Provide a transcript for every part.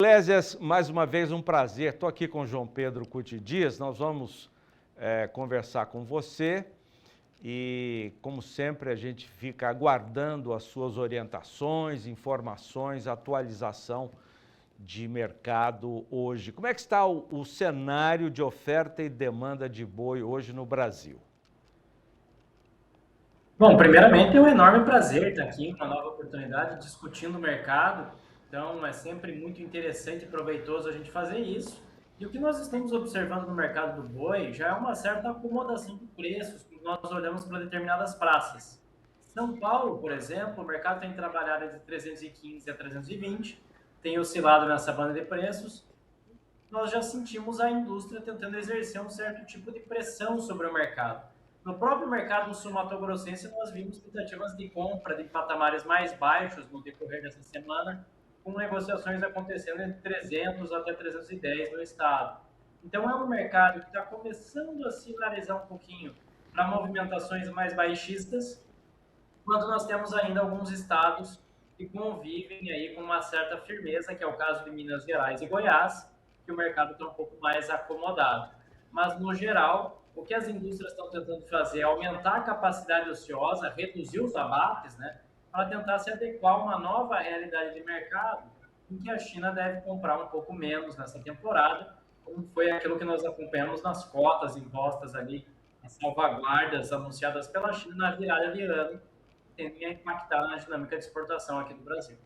Clésias, mais uma vez um prazer. Estou aqui com o João Pedro Cuti Dias. Nós vamos conversar com você e, como sempre, a gente fica aguardando as suas orientações, informações, atualização de mercado hoje. Como é que está o cenário de oferta e demanda de boi hoje no Brasil? Bom, primeiramente é um enorme prazer estar aqui, uma nova oportunidade, discutindo o mercado. Então, é sempre muito interessante e proveitoso a gente fazer isso. E o que nós estamos observando no mercado do boi já é uma certa acomodação de preços, quando nós olhamos para determinadas praças. São Paulo, por exemplo, o mercado tem trabalhado entre 315 a 320, tem oscilado nessa banda de preços. Nós já sentimos a indústria tentando exercer um certo tipo de pressão sobre o mercado. No próprio mercado sul-mato-grossense, nós vimos tentativas de compra de patamares mais baixos no decorrer dessa semana, com negociações acontecendo entre 300 até 310 no estado. Então, é um mercado que está começando a sinalizar um pouquinho para movimentações mais baixistas, quando nós temos ainda alguns estados que convivem aí com uma certa firmeza, que é o caso de Minas Gerais e Goiás, que o mercado está um pouco mais acomodado. Mas, no geral, o que as indústrias estão tentando fazer é aumentar a capacidade ociosa, reduzir os abates, né, para tentar se adequar a uma nova realidade de mercado, em que a China deve comprar um pouco menos nessa temporada, como foi aquilo que nós acompanhamos nas cotas impostas ali, as salvaguardas anunciadas pela China na virada de ano, tendem a impactar na dinâmica de exportação aqui do Brasil.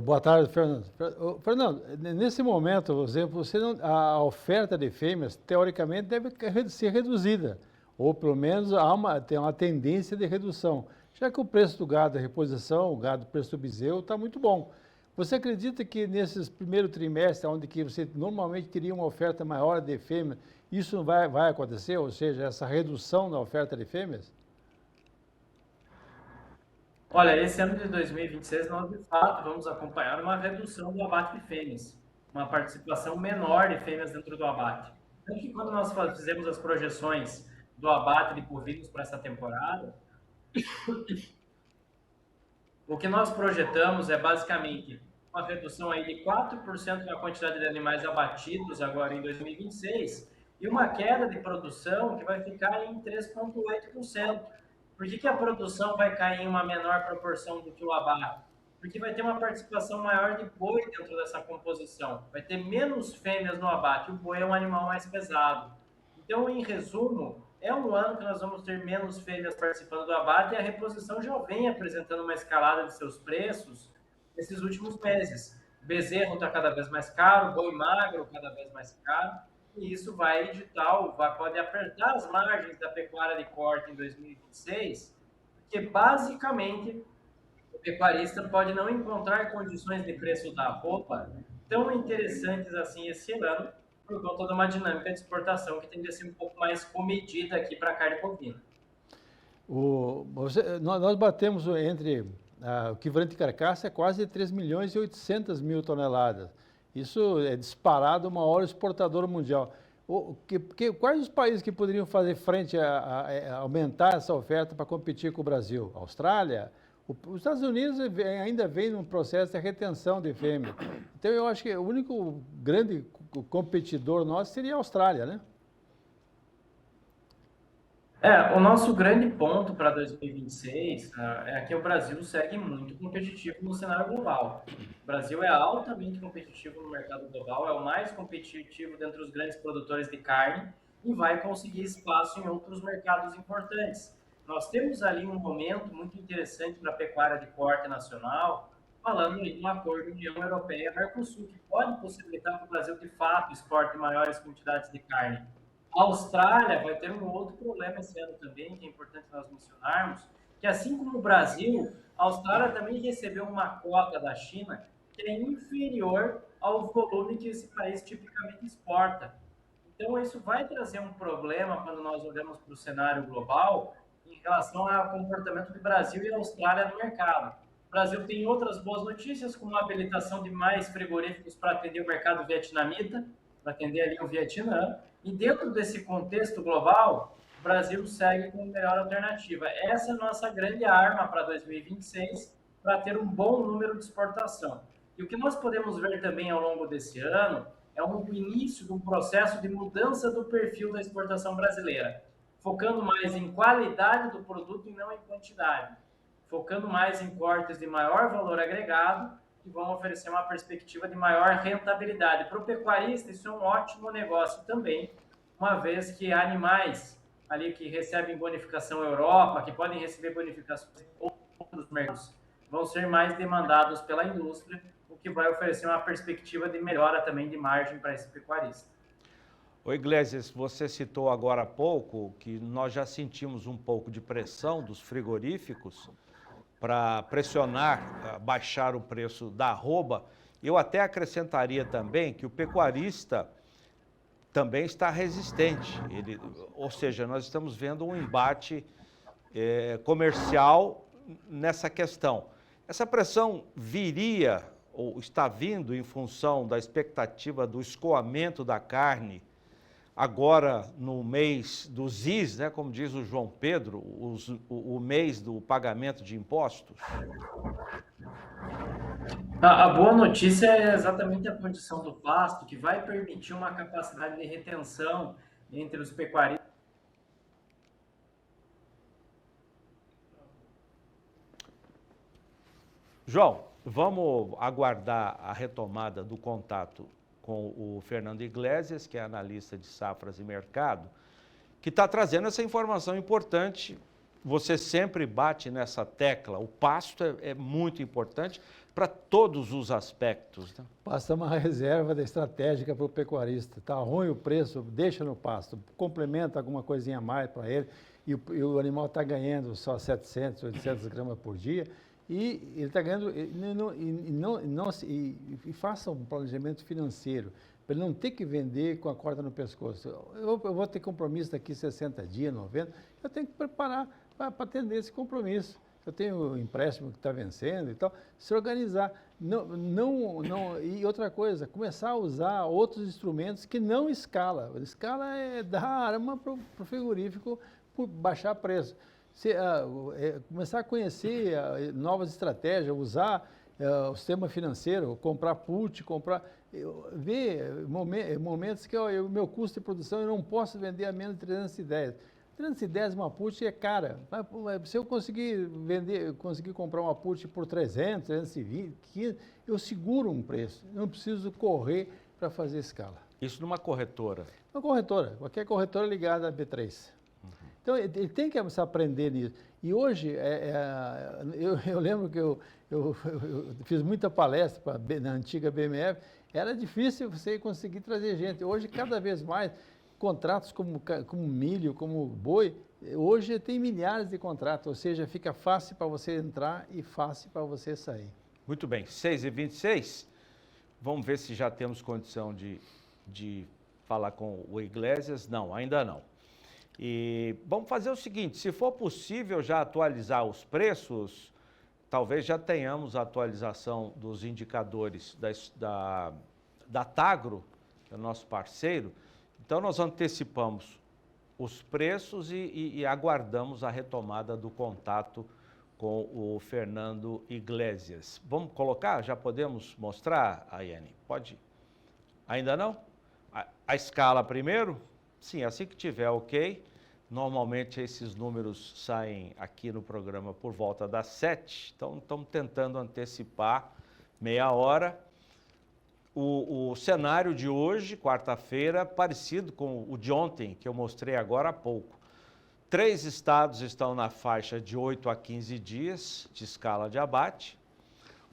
Boa tarde, Fernando. Fernando, nesse momento, a oferta de fêmeas, teoricamente, deve ser reduzida, ou pelo menos tem uma tendência de redução, já que o preço do gado de reposição, o preço do bezerro, está muito bom. Você acredita que nesses primeiro trimestre, onde que você normalmente teria uma oferta maior de fêmeas, isso vai acontecer, ou seja, essa redução da oferta de fêmeas? Olha, esse ano de 2026 nós de fato vamos acompanhar uma redução do abate de fêmeas, uma participação menor de fêmeas dentro do abate. Tanto que quando nós fizemos as projeções do abate de bovinos para essa temporada, o que nós projetamos é basicamente uma redução aí de 4% na quantidade de animais abatidos agora em 2026 e uma queda de produção que vai ficar em 3,8%. Por que a produção vai cair em uma menor proporção do que o abate? Porque vai ter uma participação maior de boi dentro dessa composição. Vai ter menos fêmeas no abate. O boi é um animal mais pesado. Então, em resumo, é um ano que nós vamos ter menos fêmeas participando do abate e a reposição já vem apresentando uma escalada de seus preços nesses últimos meses. O bezerro está cada vez mais caro, o boi magro cada vez mais caro, e isso vai pode apertar as margens da pecuária de corte em 2026, porque basicamente o pecuarista pode não encontrar condições de preço da roupa tão interessantes assim esse ano, por conta de uma dinâmica de exportação que tende a ser um pouco mais comedida aqui para a carne bovina. Nós batemos o equivalente de carcaça é quase 3 milhões e 800 mil toneladas. Isso é disparado o maior exportador mundial. Quais os países que poderiam fazer frente a aumentar essa oferta para competir com o Brasil? A Austrália? Os Estados Unidos ainda vem num processo de retenção de fêmea. Então, eu acho que o único grande competidor nosso seria a Austrália, né? O nosso grande ponto para 2026 é que o Brasil segue muito competitivo no cenário global. O Brasil é altamente competitivo no mercado global, é o mais competitivo dentre os grandes produtores de carne e vai conseguir espaço em outros mercados importantes. Nós temos ali um momento muito interessante para a pecuária de corte nacional, falando em um acordo União Europeia-Mercosul, que pode possibilitar que o Brasil, de fato, exporte maiores quantidades de carne. A Austrália vai ter um outro problema esse ano também, que é importante nós mencionarmos, que assim como o Brasil, a Austrália também recebeu uma cota da China que é inferior ao volume que esse país tipicamente exporta. Então, isso vai trazer um problema quando nós olhamos para o cenário global em relação ao comportamento do Brasil e Austrália no mercado. O Brasil tem outras boas notícias, como a habilitação de mais frigoríficos para atender o mercado vietnamita, para atender ali o Vietnã. E dentro desse contexto global, o Brasil segue com a melhor alternativa. Essa é a nossa grande arma para 2026, para ter um bom número de exportação. E o que nós podemos ver também ao longo desse ano é o início de um processo de mudança do perfil da exportação brasileira, focando mais em qualidade do produto e não em quantidade, focando mais em cortes de maior valor agregado que vão oferecer uma perspectiva de maior rentabilidade. Para o pecuarista, isso é um ótimo negócio também, uma vez que animais ali que recebem bonificação Europa, que podem receber bonificações em outros mercados, vão ser mais demandados pela indústria, o que vai oferecer uma perspectiva de melhora também de margem para esse pecuarista. Ô Iglesias, você citou agora há pouco que nós já sentimos um pouco de pressão dos frigoríficos para pressionar, baixar o preço da arroba. Eu até acrescentaria também que o pecuarista também está resistente. Ou seja, nós estamos vendo um embate comercial nessa questão. Essa pressão viria ou está vindo em função da expectativa do escoamento da carne agora no mês dos IS, né, como diz o João Pedro, o mês do pagamento de impostos? A boa notícia é exatamente a condição do pasto, que vai permitir uma capacidade de retenção entre os pecuaristas. João, vamos aguardar a retomada do contato com o Fernando Iglesias, que é analista de safras e mercado, que está trazendo essa informação importante. Você sempre bate nessa tecla. O pasto é muito importante para todos os aspectos. Né? O pasto é uma reserva estratégica para o pecuarista. Está ruim o preço, deixa no pasto, complementa alguma coisinha a mais para ele e o animal está ganhando só 700, 800 gramas por dia e ele está ganhando e faça um planejamento financeiro para ele não ter que vender com a corda no pescoço. Eu vou ter compromisso daqui 60 dias, 90, eu tenho que preparar para atender esse compromisso. Eu tenho um empréstimo que está vencendo e tal, se organizar. E outra coisa, começar a usar outros instrumentos que não escala. A escala é dar arma para o frigorífico por baixar preço. Começar a conhecer novas estratégias, usar o sistema financeiro, comprar put, ver momentos que o meu custo de produção eu não posso vender a menos de 310. 310 uma put é cara. Se eu conseguir comprar uma put por 300, 320, 500, eu seguro um preço. Eu não preciso correr para fazer escala. Isso numa corretora? Uma corretora, qualquer corretora ligada à B3. Então, ele tem que aprender nisso. E hoje, eu lembro que eu fiz muita palestra na antiga BMF, era difícil você conseguir trazer gente. Hoje, cada vez mais, contratos como milho, como boi, hoje tem milhares de contratos, ou seja, fica fácil para você entrar e fácil para você sair. Muito bem, 6h26, vamos ver se já temos condição de falar com o Iglesias. Não, ainda não. E vamos fazer o seguinte, se for possível já atualizar os preços, talvez já tenhamos a atualização dos indicadores da Tagro, que é o nosso parceiro. Então, nós antecipamos os preços e aguardamos a retomada do contato com o Fernando Iglesias. Vamos colocar? Já podemos mostrar, Ayane? Pode? Ainda não? A escala primeiro? Sim, assim que tiver ok. Normalmente esses números saem aqui no programa por volta das 7, então estamos tentando antecipar meia hora. O cenário de hoje, quarta-feira, parecido com o de ontem, que eu mostrei agora há pouco. 3 estados estão na faixa de 8 a 15 dias de escala de abate.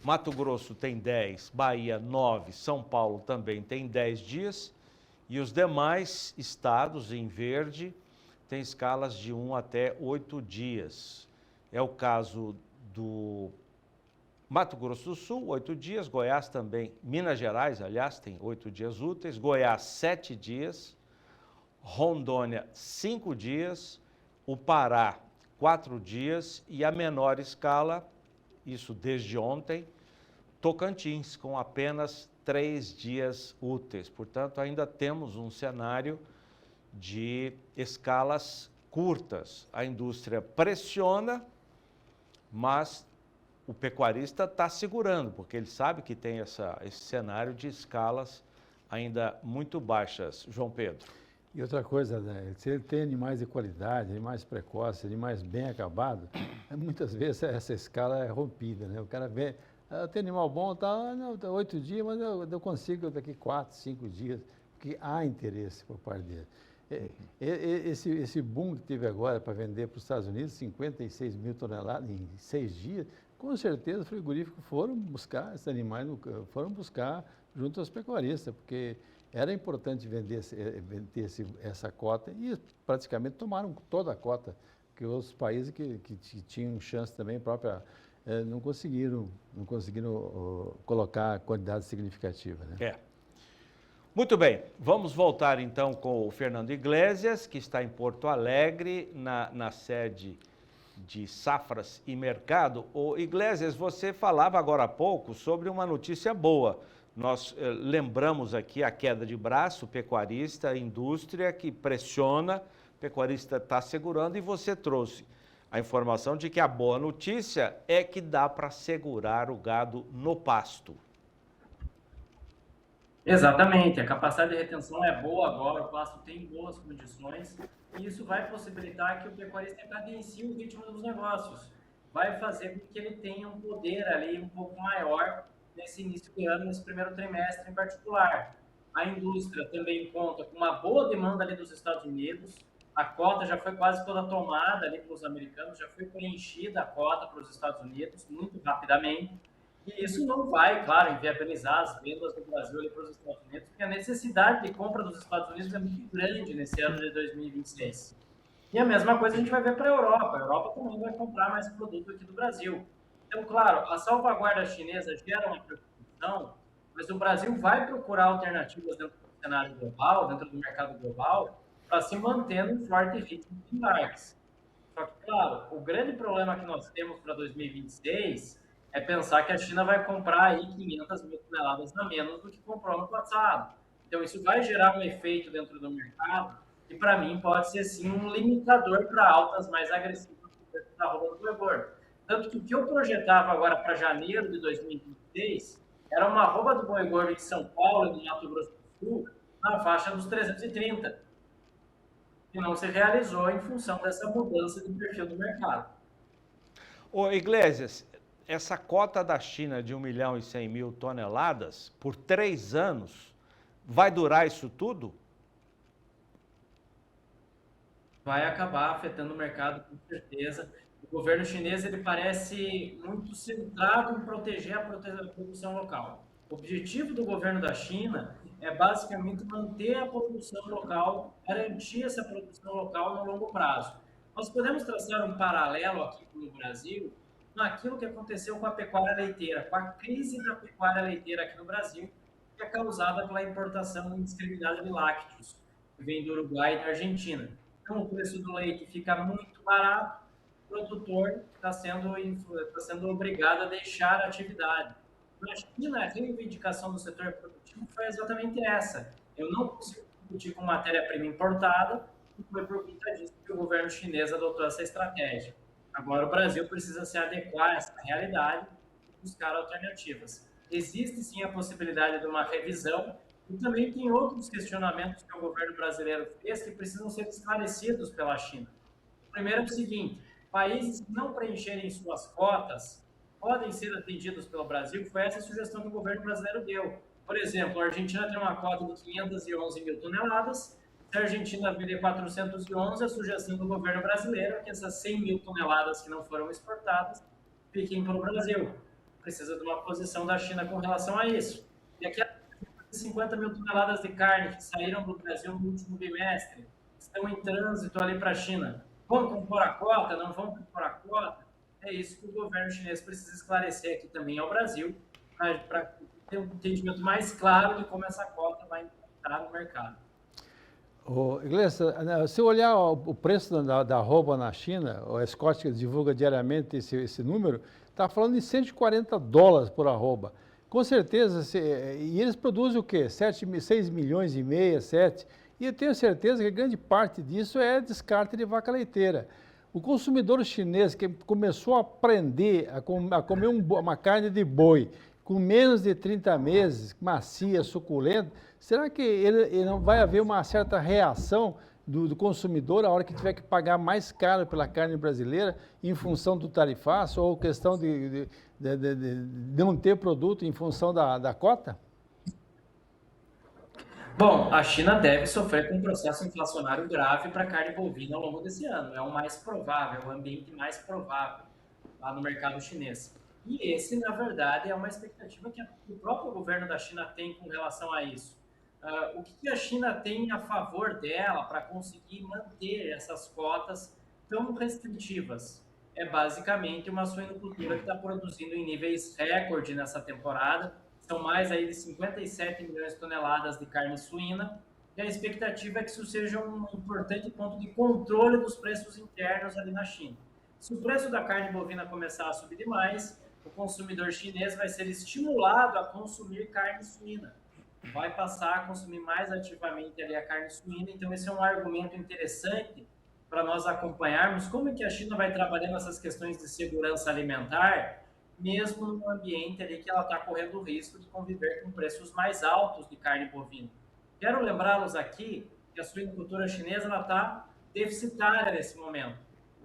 Mato Grosso tem 10, Bahia 9, São Paulo também tem 10 dias. E os demais estados em verde têm escalas de 1 até 8 dias. É o caso do Mato Grosso do Sul, 8 dias, Goiás também, Minas Gerais, aliás, tem 8 dias úteis, Goiás 7 dias, Rondônia 5 dias, o Pará 4 dias e a menor escala, isso desde ontem, Tocantins, com apenas 3 dias úteis. Portanto, ainda temos um cenário de escalas curtas. A indústria pressiona, mas o pecuarista está segurando, porque ele sabe que tem esse cenário de escalas ainda muito baixas, João Pedro. E outra coisa, né, se ele tem animais de qualidade, animais precoces, animais bem acabados, muitas vezes essa escala é rompida, né? O cara vê, tem animal bom, tá, não, tá 8 dias, mas eu consigo daqui 4, 5 dias, porque há interesse por parte dele. Esse boom que teve agora para vender para os Estados Unidos, 56 mil toneladas em 6 dias, com certeza os frigoríficos foram buscar esses animais, foram buscar junto aos pecuaristas, porque era importante vender essa cota e praticamente tomaram toda a cota, que os países que tinham chance também própria não conseguiram colocar quantidade significativa, né? Muito bem, vamos voltar então com o Fernando Iglesias, que está em Porto Alegre, na sede de Safras e Mercado. Ô Iglesias, você falava agora há pouco sobre uma notícia boa. Nós lembramos aqui a queda de braço, pecuarista, indústria que pressiona, o pecuarista está segurando, e você trouxe a informação de que a boa notícia é que dá para segurar o gado no pasto. Exatamente, a capacidade de retenção é boa agora, o pasto tem boas condições, e isso vai possibilitar que o pecuarista cadencie o ritmo dos negócios, vai fazer com que ele tenha um poder ali um pouco maior nesse início de ano, nesse primeiro trimestre em particular. A indústria também conta com uma boa demanda ali dos Estados Unidos, a cota já foi quase toda tomada ali pelos americanos, já foi preenchida a cota para os Estados Unidos muito rapidamente, e isso não vai, claro, inviabilizar as vendas do Brasil ali para os Estados Unidos, porque a necessidade de compra dos Estados Unidos é muito grande nesse ano de 2026. E a mesma coisa a gente vai ver para a Europa. A Europa também vai comprar mais produto aqui do Brasil. Então, claro, a salvaguarda chinesa gera uma preocupação, mas o Brasil vai procurar alternativas dentro do cenário global, dentro do mercado global, para se manter num forte ritmo de embarques. Só que, claro, o grande problema que nós temos para 2026 é pensar que a China vai comprar aí 500 mil toneladas a menos do que comprou no passado. Então, isso vai gerar um efeito dentro do mercado que, para mim, pode ser, sim, um limitador para altas mais agressivas da arroba do boi gordo. Tanto que o que eu projetava agora para janeiro de 2026 era uma arroba do boi gordo em São Paulo e no Mato Grosso do Sul na faixa dos 330, que não se realizou em função dessa mudança de perfil do mercado. Ô Iglesias, essa cota da China de 1.100.000 toneladas por 3 anos, vai durar isso tudo? Vai acabar afetando o mercado, com certeza. O governo chinês ele parece muito centrado em proteger a produção local. O objetivo do governo da China é basicamente manter a produção local, garantir essa produção local no longo prazo. Nós podemos traçar um paralelo aqui no Brasil, naquilo que aconteceu com a pecuária leiteira, com a crise da pecuária leiteira aqui no Brasil, que é causada pela importação indiscriminada de lácteos, que vem do Uruguai e da Argentina. Então, o preço do leite fica muito barato, o produtor está sendo obrigado a deixar a atividade. Na China, a reivindicação do setor produtivo foi exatamente essa. Eu não consigo competir com matéria-prima importada, e foi por conta disso que o governo chinês adotou essa estratégia. Agora, o Brasil precisa se adequar a essa realidade e buscar alternativas. Existe, sim, a possibilidade de uma revisão e também tem outros questionamentos que o governo brasileiro fez que precisam ser esclarecidos pela China. O primeiro é o seguinte: países que não preencherem suas cotas podem ser atendidos pelo Brasil. Foi essa a sugestão que o governo brasileiro deu. Por exemplo, a Argentina tem uma cota de 511 mil toneladas, se a Argentina vender 411, a sugestão do governo brasileiro é que essas 100 mil toneladas que não foram exportadas fiquem para o Brasil. Precisa de uma posição da China com relação a isso. E aqui, 50 mil toneladas de carne que saíram do Brasil no último bimestre, estão em trânsito ali para a China. Vão compor a cota? Não vão compor a cota? É isso que o governo chinês precisa esclarecer aqui também ao Brasil, para ter um entendimento mais claro de como essa cota vai entrar no mercado. Iglesias, se olhar o preço da arroba na China, a Scott divulga diariamente esse número, está falando de $140 por arroba. Com certeza, e eles produzem o quê? 6 milhões e meio, 7. E eu tenho certeza que grande parte disso é descarte de vaca leiteira. O consumidor chinês que começou a aprender a comer uma carne de boi com menos de 30 meses, macia, suculenta, será que ele não vai haver uma certa reação do consumidor a hora que tiver que pagar mais caro pela carne brasileira em função do tarifaço ou questão de não ter produto em função da cota? Bom, a China deve sofrer com um processo inflacionário grave para a carne bovina ao longo desse ano. É o mais provável, é o ambiente mais provável lá no mercado chinês. E esse, na verdade, é uma expectativa que o próprio governo da China tem com relação a isso. O que a China tem a favor dela para conseguir manter essas cotas tão restritivas? É basicamente uma suinocultura que está produzindo em níveis recorde nessa temporada. São mais aí de 57 milhões de toneladas de carne suína, e a expectativa é que isso seja um importante ponto de controle dos preços internos ali na China. Se o preço da carne bovina começar a subir demais, o consumidor chinês vai ser estimulado a consumir carne suína, vai passar a consumir mais ativamente ali a carne suína. Então esse é um argumento interessante para nós acompanharmos como é que a China vai trabalhando essas questões de segurança alimentar, mesmo no ambiente ali que ela está correndo o risco de conviver com preços mais altos de carne bovina. Quero lembrá-los aqui que a suinocultura chinesa está deficitária nesse momento.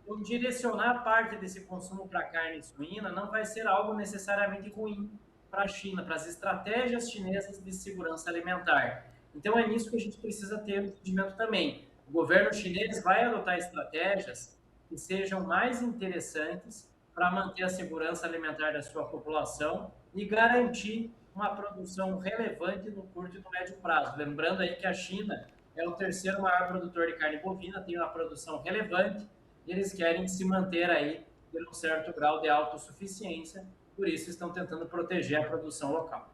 Então, direcionar parte desse consumo para carne suína não vai ser algo necessariamente ruim para a China, para as estratégias chinesas de segurança alimentar. Então, é nisso que a gente precisa ter um entendimento também. O governo chinês vai adotar estratégias que sejam mais interessantes para manter a segurança alimentar da sua população e garantir uma produção relevante no curto e no médio prazo. Lembrando aí que a China é o terceiro maior produtor de carne bovina, tem uma produção relevante e eles querem se manter aí por um certo grau de autossuficiência, por isso estão tentando proteger a produção local.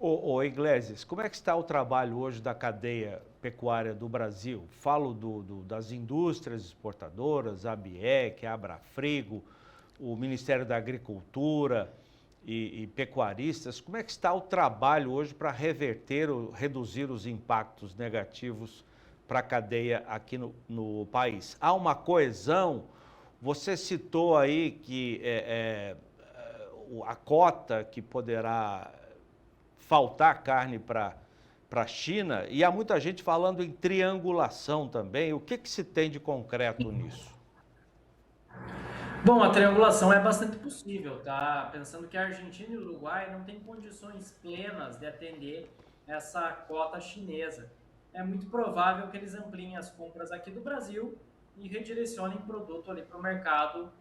Ô Iglesias, como é que está o trabalho hoje da cadeia pecuária do Brasil? Falo das indústrias exportadoras, a ABIEC, a Abrafrigo, o Ministério da Agricultura e pecuaristas. Como é que está o trabalho hoje para reverter ou reduzir os impactos negativos para a cadeia aqui no país? Há uma coesão? Você citou aí que a cota que poderá faltar carne para a China, e há muita gente falando em triangulação também. O que se tem de concreto nisso? Bom, a triangulação é bastante possível, tá? Pensando que a Argentina e o Uruguai não têm condições plenas de atender essa cota chinesa. É muito provável que eles ampliem as compras aqui do Brasil e redirecionem produto ali para o mercado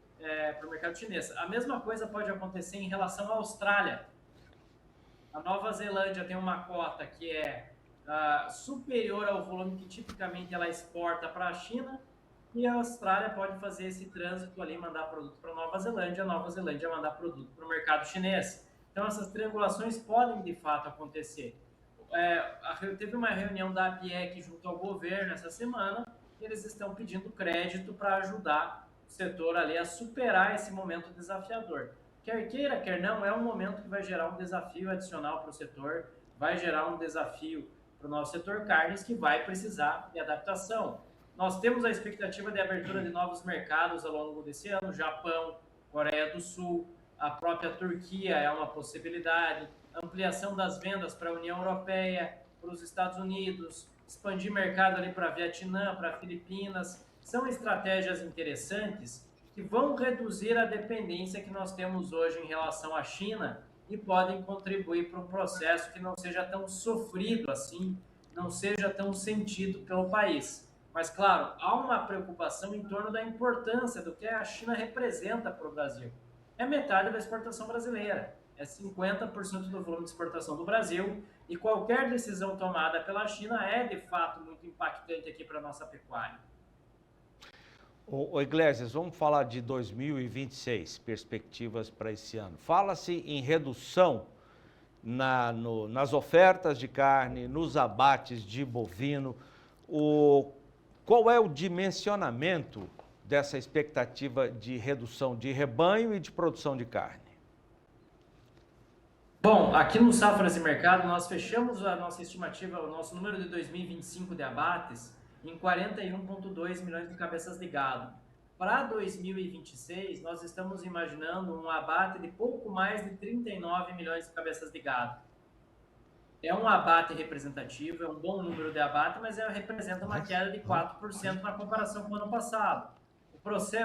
chinês. A mesma coisa pode acontecer em relação à Austrália. A Nova Zelândia tem uma cota que é superior ao volume que tipicamente ela exporta para a China, e a Austrália pode fazer esse trânsito ali, mandar produto para a Nova Zelândia mandar produto para o mercado chinês. Então essas triangulações podem de fato acontecer. Teve uma reunião da ABIEC junto ao governo essa semana, e eles estão pedindo crédito para ajudar o setor ali a superar esse momento desafiador. Quer queira, quer não, é um momento que vai gerar um desafio adicional para o setor, vai gerar um desafio para o nosso setor carnes que vai precisar de adaptação. Nós temos a expectativa de abertura de novos mercados ao longo desse ano, Japão, Coreia do Sul, a própria Turquia é uma possibilidade, ampliação das vendas para a União Europeia, para os Estados Unidos, expandir mercado ali para Vietnã, para Filipinas. São estratégias interessantes que vão reduzir a dependência que nós temos hoje em relação à China e podem contribuir para um processo que não seja tão sofrido assim, não seja tão sentido pelo país. Mas, claro, há uma preocupação em torno da importância do que a China representa para o Brasil. É metade da exportação brasileira, é 50% do volume de exportação do Brasil, e qualquer decisão tomada pela China é, de fato, muito impactante aqui para a nossa pecuária. Ô Iglesias, vamos falar de 2026, perspectivas para esse ano. Fala-se em redução nas ofertas de carne, nos abates de bovino. Qual é o dimensionamento dessa expectativa de redução de rebanho e de produção de carne? Bom, aqui no Safras e Mercado, nós fechamos a nossa estimativa, o nosso número de 2025 de abates, em 41,2 milhões de cabeças de gado. para 2026, nós estamos imaginando um abate de pouco mais de 39 milhões de cabeças de gado. É um abate representativo, é um bom número de abate, mas representa uma queda de 4% na comparação com o ano passado.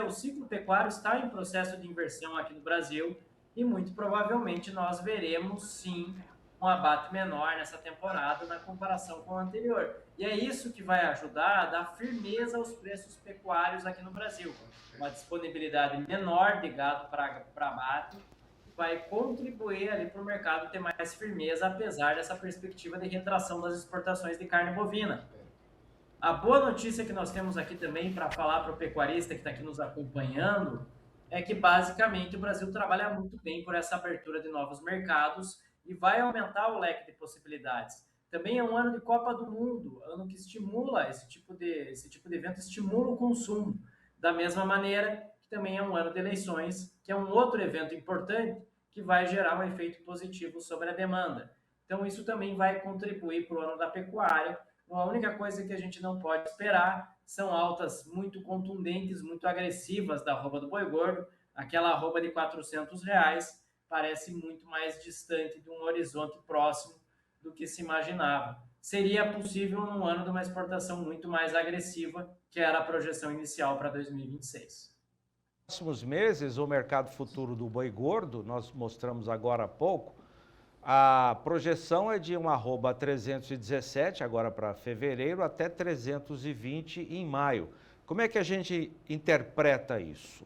O ciclo pecuário está em processo de inversão aqui no Brasil e muito provavelmente nós veremos sim um abate menor nessa temporada na comparação com o anterior. E é isso que vai ajudar a dar firmeza aos preços pecuários aqui no Brasil. Uma disponibilidade menor de gado para abate vai contribuir ali para o mercado ter mais firmeza, apesar dessa perspectiva de retração das exportações de carne bovina. A boa notícia que nós temos aqui também para falar para o pecuarista que está aqui nos acompanhando é que basicamente o Brasil trabalha muito bem por essa abertura de novos mercados e vai aumentar o leque de possibilidades. Também é um ano de Copa do Mundo, ano que estimula esse tipo de evento, estimula o consumo. Da mesma maneira que também é um ano de eleições, que é um outro evento importante que vai gerar um efeito positivo sobre a demanda. Então isso também vai contribuir para o ano da pecuária. A única coisa que a gente não pode esperar são altas muito contundentes, muito agressivas da arroba do boi gordo. Aquela arroba de R$400 parece muito mais distante de um horizonte próximo do que se imaginava. Seria possível num ano de uma exportação muito mais agressiva, que era a projeção inicial para 2026. Nos próximos meses, o mercado futuro do boi gordo, nós mostramos agora há pouco, a projeção é de uma arroba 317, agora para fevereiro, até 320 em maio. Como é que a gente interpreta isso?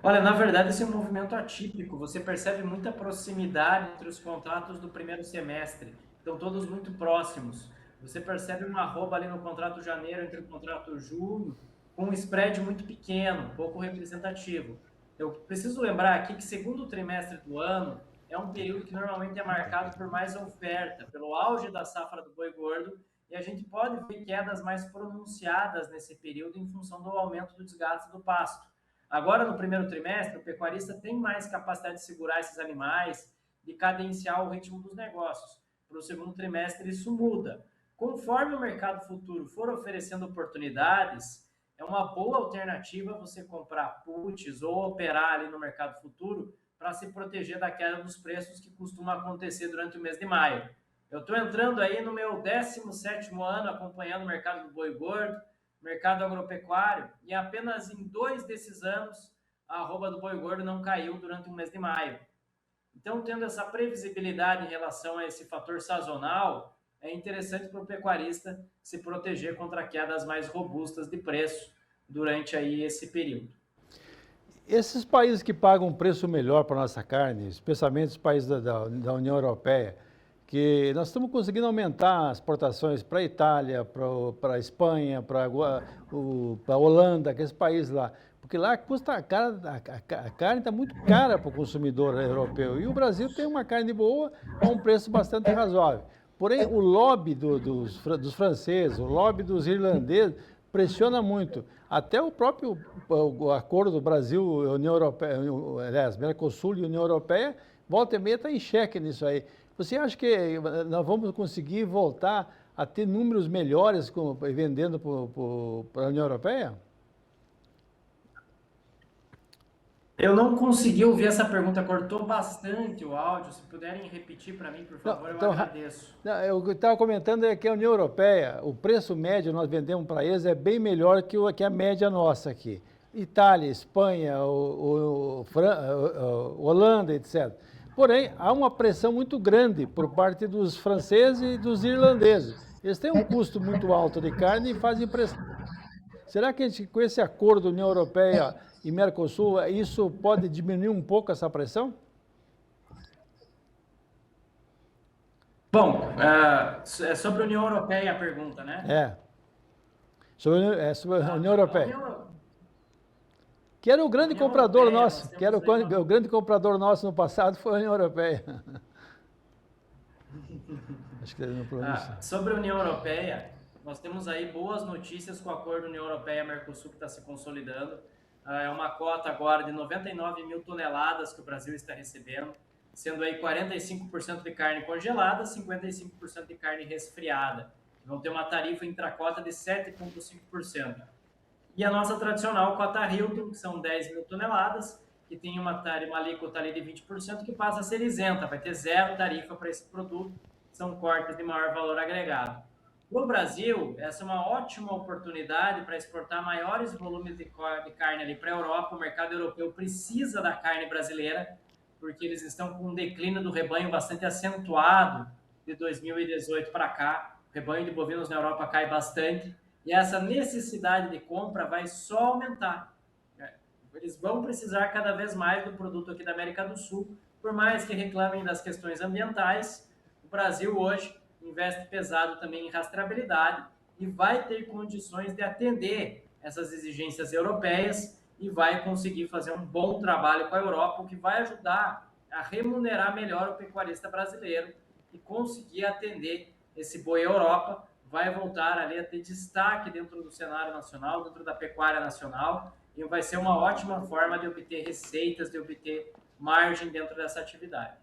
Olha, na verdade, esse é um movimento atípico. Você percebe muita proximidade entre os contratos do primeiro semestre. Estão todos muito próximos. Você percebe uma arroba ali no contrato janeiro entre o contrato julho, com um spread muito pequeno, pouco representativo. Eu preciso lembrar aqui que segundo trimestre do ano é um período que normalmente é marcado por mais oferta, pelo auge da safra do boi gordo, e a gente pode ver quedas mais pronunciadas nesse período em função do aumento do desgaste do pasto. Agora, no primeiro trimestre, o pecuarista tem mais capacidade de segurar esses animais, de cadenciar o ritmo dos negócios. Para o segundo trimestre, isso muda. Conforme o mercado futuro for oferecendo oportunidades, é uma boa alternativa você comprar puts ou operar ali no mercado futuro para se proteger da queda dos preços que costuma acontecer durante o mês de maio. Eu estou entrando aí no meu 17º ano acompanhando o mercado do boi gordo, mercado agropecuário, e apenas em 2 desses anos a arroba do boi gordo não caiu durante o mês de maio. Então, tendo essa previsibilidade em relação a esse fator sazonal, é interessante para o pecuarista se proteger contra quedas mais robustas de preço durante aí esse período. Esses países que pagam um preço melhor para a nossa carne, especialmente os países da União Europeia, que nós estamos conseguindo aumentar as exportações para a Itália, para a Espanha, para a Holanda, aqueles países lá, porque lá custa a carne está muito cara para o consumidor europeu, e o Brasil tem uma carne boa a um preço bastante razoável. Porém, o lobby dos franceses, o lobby dos irlandeses, pressiona muito. Até o próprio acordo do Brasil-União Europeia, aliás, Mercosul e União Europeia, volta e meia está em xeque nisso aí. Você acha que nós vamos conseguir voltar a ter números melhores vendendo para a União Europeia? Eu não consegui ouvir essa pergunta, cortou bastante o áudio. Se puderem repetir para mim, por favor, eu agradeço. O que eu estava comentando é que a União Europeia, o preço médio que nós vendemos para eles é bem melhor que a média nossa aqui. Itália, Espanha, Holanda, etc. Porém, há uma pressão muito grande por parte dos franceses e dos irlandeses. Eles têm um custo muito alto de carne e fazem pressão. Será que com esse acordo União Europeia e Mercosul, isso pode diminuir um pouco essa pressão? Bom, é sobre a União Europeia a pergunta, né? Sobre a União Europeia. Que era o grande comprador nosso, que era o grande comprador nosso no passado, foi a União Europeia. Acho que ele não pronuncia. Sobre a União Europeia, nós temos aí boas notícias com o acordo União Europeia-Mercosul que está se consolidando. É uma cota agora de 99 mil toneladas que o Brasil está recebendo, sendo aí 45% de carne congelada, 55% de carne resfriada. Vão ter uma tarifa intracota de 7,5%. E a nossa tradicional cota Hilton, que são 10 mil toneladas, que tem uma alíquota ali de 20%, que passa a ser isenta, vai ter zero tarifa para esse produto, são cortes de maior valor agregado. No Brasil, essa é uma ótima oportunidade para exportar maiores volumes de carne ali para a Europa. O mercado europeu precisa da carne brasileira, porque eles estão com um declínio do rebanho bastante acentuado de 2018 para cá. O rebanho de bovinos na Europa cai bastante e essa necessidade de compra vai só aumentar. Eles vão precisar cada vez mais do produto aqui da América do Sul, por mais que reclamem das questões ambientais. O Brasil hoje investe pesado também em rastreabilidade e vai ter condições de atender essas exigências europeias e vai conseguir fazer um bom trabalho com a Europa, o que vai ajudar a remunerar melhor o pecuarista brasileiro e conseguir atender esse boi Europa, vai voltar ali a ter destaque dentro do cenário nacional, dentro da pecuária nacional, e vai ser uma ótima forma de obter receitas, de obter margem dentro dessa atividade.